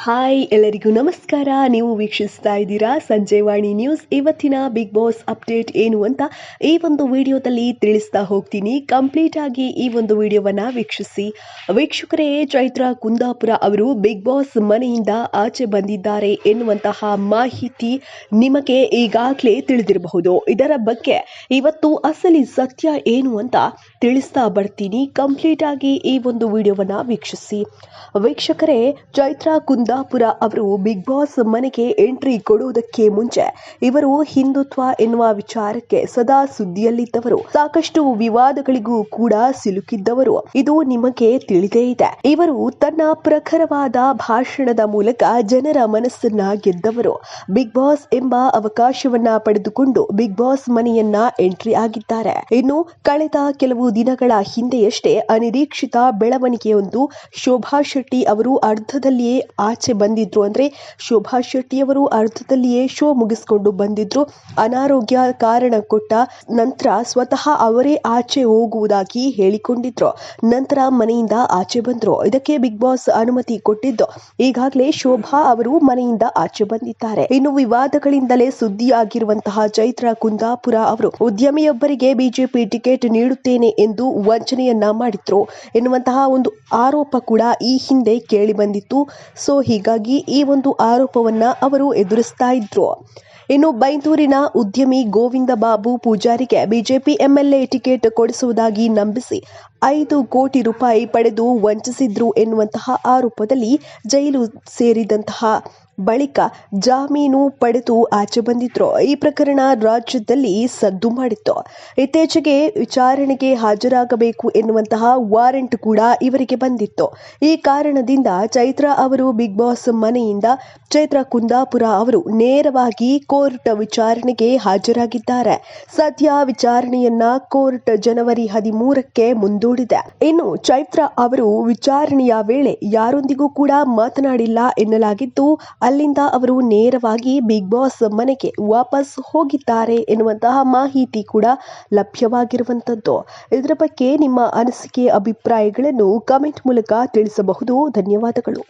Hi ಎಲ್ಲರಿಗೂ ನಮಸ್ಕಾರ. ನೀವು ವೀಕ್ಷಿಸ್ತಾ ಇದ್ದೀರಾ ಸಂಜೆವಾಣಿ ನ್ಯೂಸ್. ಇವತ್ತಿನ ಬಿಗ್ ಬಾಸ್ ಅಪ್ಡೇಟ್ ಏನು ಅಂತ ಈ ಒಂದು ವಿಡಿಯೋದಲ್ಲಿ ತಿಳಿಸ್ತಾ ಹೋಗ್ತೀನಿ. ಕಂಪ್ಲೀಟ್ ಆಗಿ ಈ ಒಂದು ವಿಡಿಯೋವನ್ನ ವೀಕ್ಷಿಸಿ. ವೀಕ್ಷಕರೇ, ಚೈತ್ರಾ ಕುಂದಾಪುರ ಅವರು ಬಿಗ್ ಬಾಸ್ ಮನೆಯಿಂದ ಆಚೆ ಬಂದಿದ್ದಾರೆ ಎನ್ನುವಂತಹ ಮಾಹಿತಿ ನಿಮಗೆ ಈಗಾಗಲೇ ತಿಳಿದಿರಬಹುದು. ಇದರ ಬಗ್ಗೆ ಇವತ್ತು ಅಸಲಿ ಸತ್ಯ ಏನು ಅಂತ ತಿಳಿಸ್ತಾ ಬರ್ತೀನಿ. ಕಂಪ್ಲೀಟ್ ಆಗಿ ಈ ಒಂದು ವಿಡಿಯೋವನ್ನ ವೀಕ್ಷಿಸಿ. ವೀಕ್ಷಕರೇ, ಚೈತ್ರಾ ಕುಂದಾಪುರ ಅವರು ಬಿಗ್ ಬಾಸ್ ಮನೆಗೆ ಎಂಟ್ರಿ ಕೊಡುವುದಕ್ಕೆ ಮುಂಚೆ ಇವರು ಹಿಂದುತ್ವ ಎನ್ನುವ ವಿಚಾರಕ್ಕೆ ಸದಾ ಸುದ್ದಿಯಲ್ಲಿದ್ದವರು. ಸಾಕಷ್ಟು ವಿವಾದಗಳಿಗೂ ಕೂಡ ಸಿಲುಕಿದ್ದವರು. ಇದು ನಿಮಗೆ ತಿಳಿದೇ ಇದೆ. ಇವರು ತನ್ನ ಪ್ರಖರವಾದ ಭಾಷಣದ ಮೂಲಕ ಜನರ ಮನಸ್ಸನ್ನ ಗೆದ್ದವರು. ಬಿಗ್ ಬಾಸ್ ಎಂಬ ಅವಕಾಶವನ್ನ ಪಡೆದುಕೊಂಡು ಬಿಗ್ ಬಾಸ್ ಮನೆಯನ್ನ ಎಂಟ್ರಿ ಆಗಿದ್ದಾರೆ. ಇನ್ನು ಕಳೆದ ಕೆಲವು ದಿನಗಳ ಹಿಂದೆಯಷ್ಟೇ ಅನಿರೀಕ್ಷಿತ ಬೆಳವಣಿಗೆಯೊಂದು ಶೋಭಾ ಶೆಟ್ಟಿ ಅವರು ಅರ್ಧದಲ್ಲಿಯೇ ಆಚೆ ಬಂದಿದ್ರು. ಅಂದ್ರೆ ಶೋಭಾ ಶೆಟ್ಟಿ ಅವರು ಅರ್ಧದಲ್ಲಿಯೇ ಶೋ ಮುಗಿಸ್ಕೊಂಡು ಬಂದಿದ್ರು. ಅನಾರೋಗ್ಯ ಕಾರಣ ಕೊಟ್ಟ ನಂತರ ಸ್ವತಃ ಅವರೇ ಆಚೆ ಹೋಗುವುದಾಗಿ ಹೇಳಿಕೊಂಡಿದ್ರು. ನಂತರ ಮನೆಯಿಂದ ಆಚೆ ಬಂದ್ರು. ಇದಕ್ಕೆ ಬಿಗ್ ಬಾಸ್ ಅನುಮತಿ ಕೊಟ್ಟಿದ್ದು. ಈಗಾಗಲೇ ಶೋಭಾ ಅವರು ಮನೆಯಿಂದ ಆಚೆ ಬಂದಿದ್ದಾರೆ. ಇನ್ನು ವಿವಾದಗಳಿಂದಲೇ ಸುದ್ದಿಯಾಗಿರುವಂತಹ ಚೈತ್ರಾ ಕುಂದಾಪುರ ಅವರು ಉದ್ಯಮಿಯೊಬ್ಬರಿಗೆ ಬಿಜೆಪಿ ಟಿಕೆಟ್ ನೀಡುತ್ತೇನೆ ಎಂದು ವಂಚನೆಯನ್ನ ಮಾಡಿದ್ರು ಎನ್ನುವಂತಹ ಒಂದು ಆರೋಪ ಕೂಡ ಈ ಹಿಂದೆ ಕೇಳಿ ಬಂದಿತ್ತು. ಸೊ ಹೀಗಾಗಿ ಈ ಒಂದು ಆರೋಪವನ್ನ ಅವರು ಎದುರಿಸ್ತಾ ಇದ್ರು. ಇನ್ನು ಬೈಂದೂರಿನ ಉದ್ಯಮಿ ಗೋವಿಂದ ಬಾಬು ಪೂಜಾರಿಗೆ ಬಿಜೆಪಿ ಎಂಎಲ್ಎ ಟಿಕೆಟ್ ಕೊಡಿಸುವುದಾಗಿ ನಂಬಿಸಿ 5 ಕೋಟಿ ರೂಪಾಯಿ ಪಡೆದು ವಂಚಿಸಿದ್ರು ಎನ್ನುವಂತಹ ಆರೋಪದಲ್ಲಿ ಜೈಲು ಸೇರಿದಂತಹ ಬಳಿಕ ಜಾಮೀನು ಪಡೆದು ಆಚೆ ಬಂದಿದ್ರು. ಈ ಪ್ರಕರಣ ರಾಜ್ಯದಲ್ಲಿ ಸದ್ದು ಮಾಡಿತ್ತು. ಇತ್ತೀಚೆಗೆ ವಿಚಾರಣೆಗೆ ಹಾಜರಾಗಬೇಕು ಎನ್ನುವಂತಹ ವಾರೆಂಟ್ ಕೂಡ ಇವರಿಗೆ ಬಂದಿತ್ತು. ಈ ಕಾರಣದಿಂದ ಚೈತ್ರಾ ಅವರು ಬಿಗ್ ಬಾಸ್ ಮನೆಯಿಂದ ಚೈತ್ರಾ ಕುಂದಾಪುರ ಅವರು ನೇರವಾಗಿ ಕೋರ್ಟ್ ವಿಚಾರಣೆಗೆ ಹಾಜರಾಗಿದ್ದಾರೆ. ಸದ್ಯ ವಿಚಾರಣೆಯನ್ನ ಕೋರ್ಟ್ ಜನವರಿ 13ಕ್ಕೆ ಮುಂದೂಡಿದೆ. ಇನ್ನು ಚೈತ್ರಾ ಅವರು ವಿಚಾರಣೆಯ ವೇಳೆ ಯಾರೊಂದಿಗೂ ಕೂಡ ಮಾತನಾಡಿಲ್ಲ ಎನ್ನಲಾಗಿದ್ದು, ಅಲ್ಲಿಂದ ಅವರು ನೇರವಾಗಿ ಬಿಗ್ ಬಾಸ್ ಮನೆಗೆ ವಾಪಸ್ ಹೋಗಿದ್ದಾರೆ ಎನ್ನುವಂತಹ ಮಾಹಿತಿ ಕೂಡ ಲಭ್ಯವಾಗಿರುವಂತದ್ದು. ಇದರ ಬಗ್ಗೆ ನಿಮ್ಮ ಅನಿಸಿಕೆ ಅಭಿಪ್ರಾಯಗಳನ್ನು ಕಮೆಂಟ್ ಮೂಲಕ ತಿಳಿಸಬಹುದು. ಧನ್ಯವಾದಗಳು.